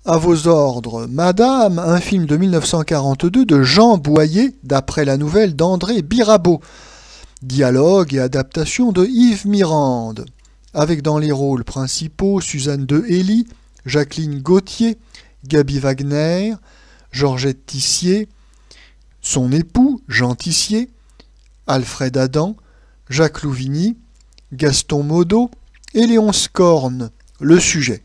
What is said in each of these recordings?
À vos ordres, Madame, un film de 1942 de Jean Boyer, d'après la nouvelle d'André Birabeau. Dialogue et adaptation de Yves Mirande, avec dans les rôles principaux Suzanne de Hély, Jacqueline Gauthier, Gaby Wagner, Georgette Tissier, son époux Jean Tissier, Alfred Adam, Jacques Louvigny, Gaston Modot et Léonce Corne. Le sujet.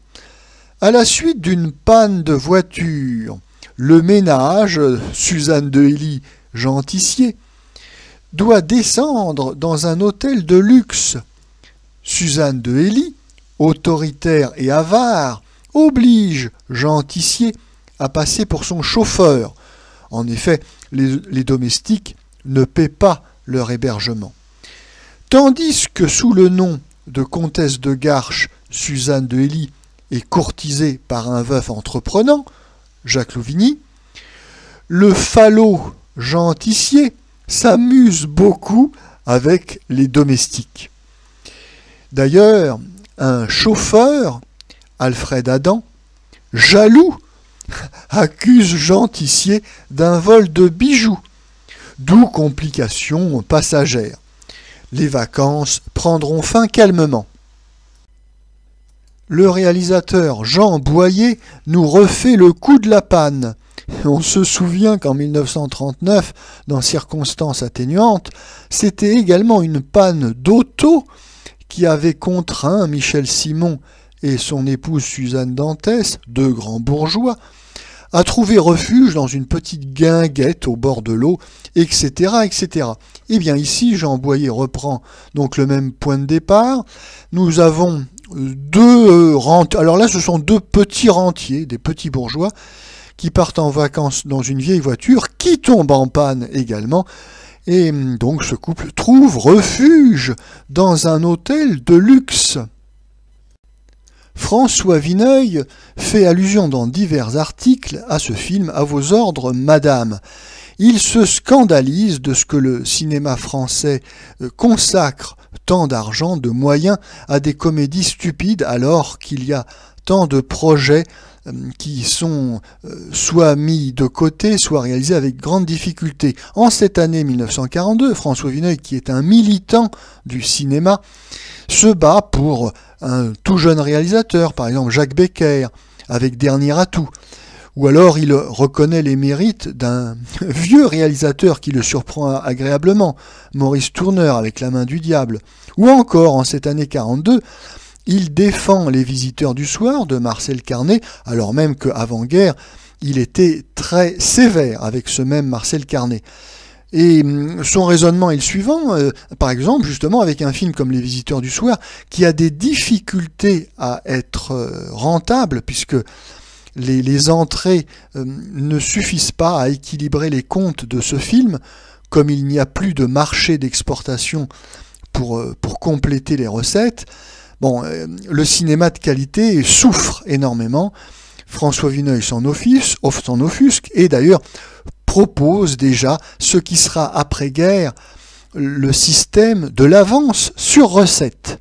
À la suite d'une panne de voiture, le ménage, Suzanne de Hély, Jean Tissier, doit descendre dans un hôtel de luxe. Suzanne de Hély, autoritaire et avare, oblige Jean Tissier à passer pour son chauffeur. En effet, les domestiques ne paient pas leur hébergement. Tandis que sous le nom de comtesse de Garches, Suzanne de Hély est courtisée par un veuf entreprenant, Jacques Louvigny, le falot Jean Tissier s'amuse beaucoup avec les domestiques. D'ailleurs, un chauffeur, Alfred Adam, jaloux, accuse Jean Tissier d'un vol de bijoux, d'où complications passagères. Les vacances prendront fin calmement. Le réalisateur Jean Boyer nous refait le coup de la panne. On se souvient qu'en 1939, dans circonstances atténuantes, c'était également une panne d'auto qui avait contraint Michel Simon et son épouse Suzanne Dantès, deux grands bourgeois, à trouver refuge dans une petite guinguette au bord de l'eau, etc., etc. Eh bien ici, Jean Boyer reprend donc le même point de départ. Nous avons deux rentiers. Alors là, ce sont deux petits rentiers, des petits bourgeois, qui partent en vacances dans une vieille voiture, qui tombe en panne également. Et donc ce couple trouve refuge dans un hôtel de luxe. François Vineuil fait allusion dans divers articles à ce film, à vos ordres, Madame. Il se scandalise de ce que le cinéma français consacre tant d'argent, de moyens à des comédies stupides, alors qu'il y a tant de projets qui sont soit mis de côté, soit réalisés avec grande difficulté. En cette année 1942, François Vineuil, qui est un militant du cinéma, se bat pour un tout jeune réalisateur, par exemple Jacques Becker, avec Dernier Atout. Ou alors il reconnaît les mérites d'un vieux réalisateur qui le surprend agréablement, Maurice Tourneur, avec La main du diable. Ou encore, en cette année 42, il défend Les visiteurs du soir de Marcel Carné, alors même qu'avant-guerre, il était très sévère avec ce même Marcel Carné. Et son raisonnement est le suivant, par exemple, justement, avec un film comme Les visiteurs du soir, qui a des difficultés à être rentable, puisque les entrées ne suffisent pas à équilibrer les comptes de ce film, comme il n'y a plus de marché d'exportation pour compléter les recettes. Bon, le cinéma de qualité souffre énormément. François Vineuil s'en offusque, et d'ailleurs propose déjà ce qui sera après-guerre le système de l'avance sur recette.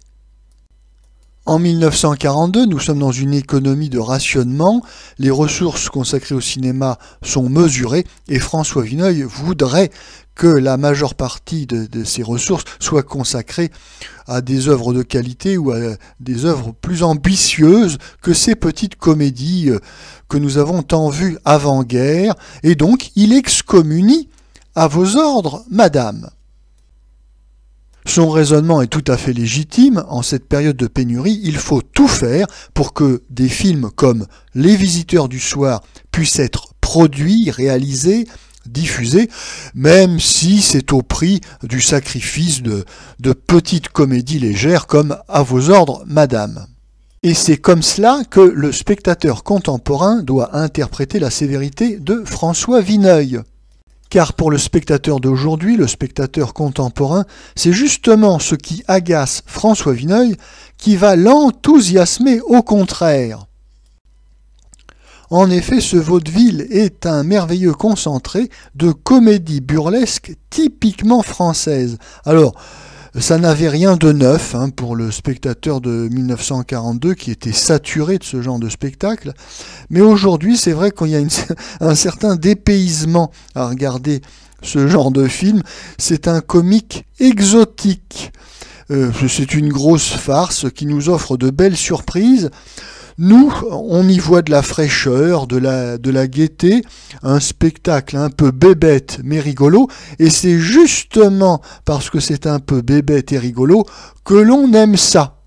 En 1942, nous sommes dans une économie de rationnement, les ressources consacrées au cinéma sont mesurées, et François Vineuil voudrait que la majeure partie de ces ressources soit consacrée à des œuvres de qualité ou à des œuvres plus ambitieuses que ces petites comédies que nous avons tant vues avant-guerre, et donc il excommunie à vos ordres, Madame. Son raisonnement est tout à fait légitime. En cette période de pénurie, il faut tout faire pour que des films comme Les visiteurs du soir puissent être produits, réalisés, diffusés, même si c'est au prix du sacrifice de petites comédies légères comme À vos ordres, Madame. Et c'est comme cela que le spectateur contemporain doit interpréter la sévérité de François Vineuil. Car pour le spectateur d'aujourd'hui, le spectateur contemporain, c'est justement ce qui agace François Vineuil qui va l'enthousiasmer au contraire. En effet, ce vaudeville est un merveilleux concentré de comédie burlesque typiquement française. Alors, Ça n'avait rien de neuf pour le spectateur de 1942 qui était saturé de ce genre de spectacle. Mais aujourd'hui, c'est vrai qu'il y a un certain dépaysement à regarder ce genre de film. C'est un comique exotique. C'est une grosse farce qui nous offre de belles surprises. Nous, on y voit de la fraîcheur, de la gaieté, un spectacle un peu bébête mais rigolo, et c'est justement parce que c'est un peu bébête et rigolo que l'on aime ça.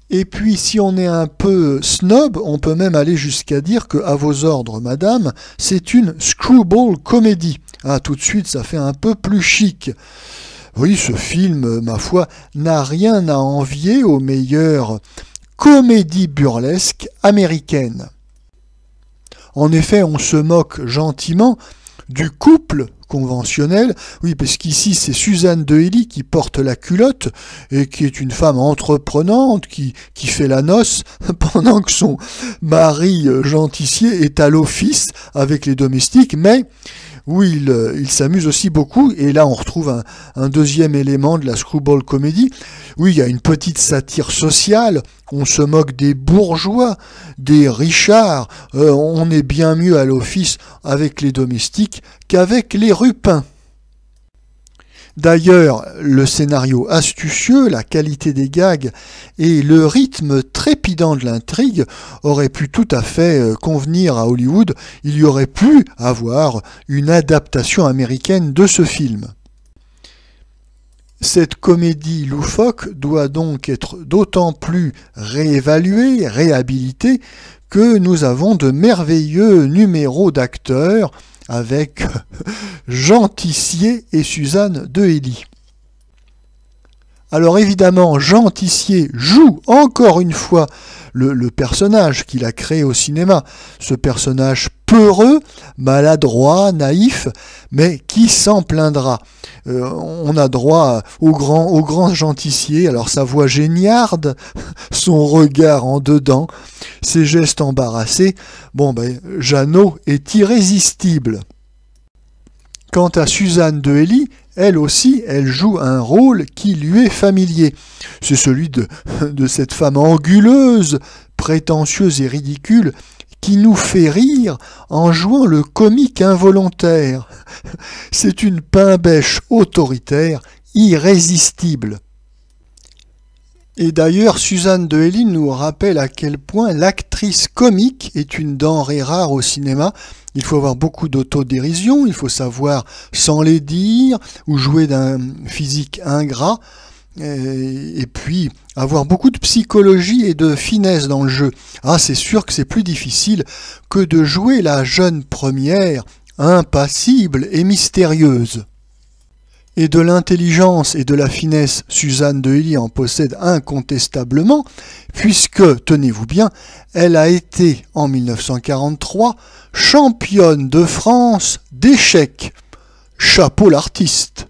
Et puis si on est un peu snob, on peut même aller jusqu'à dire que À vos ordres, madame, c'est une screwball comédie. Ah, tout de suite, ça fait un peu plus chic. Oui, ce film, ma foi, n'a rien à envier aux meilleures comédie burlesque américaine. En effet, on se moque gentiment du couple conventionnel, oui, parce qu'ici c'est Suzanne de Hély qui porte la culotte et qui est une femme entreprenante qui fait la noce pendant que son mari genticier est à l'office avec les domestiques, mais oui, il s'amuse aussi beaucoup, et là on retrouve un deuxième élément de la screwball comédie. Oui, il y a une petite satire sociale, on se moque des bourgeois, des richards, on est bien mieux à l'office avec les domestiques qu'avec les rupins. D'ailleurs, le scénario astucieux, la qualité des gags et le rythme trépidant de l'intrigue auraient pu tout à fait convenir à Hollywood. Il y aurait pu avoir une adaptation américaine de ce film. Cette comédie loufoque doit donc être d'autant plus réévaluée, réhabilitée, que nous avons de merveilleux numéros d'acteurs avec Jean Tissier et Suzanne de Hély. Alors évidemment, Jean Tissier joue encore une fois le personnage qu'il a créé au cinéma, ce personnage peureux, maladroit, naïf, mais qui s'en plaindra. On a droit au grand Jean Tissier, alors sa voix géniarde, son regard en dedans, ses gestes embarrassés. Jeannot est irrésistible. Quant à Suzanne de Hély, elle aussi, elle joue un rôle qui lui est familier. C'est celui de cette femme anguleuse, prétentieuse et ridicule, qui nous fait rire en jouant le comique involontaire. C'est une pain-bêche autoritaire, irrésistible. Et d'ailleurs, Suzanne de Hély nous rappelle à quel point l'actrice comique est une denrée rare au cinéma. Il faut avoir beaucoup d'autodérision, il faut savoir sans les dire, ou jouer d'un physique ingrat, et puis avoir beaucoup de psychologie et de finesse dans le jeu. Ah, c'est sûr que c'est plus difficile que de jouer la jeune première, impassible et mystérieuse. Et de l'intelligence et de la finesse, Suzanne de Hély en possède incontestablement, puisque, tenez-vous bien, elle a été, en 1943, championne de France d'échecs. Chapeau l'artiste!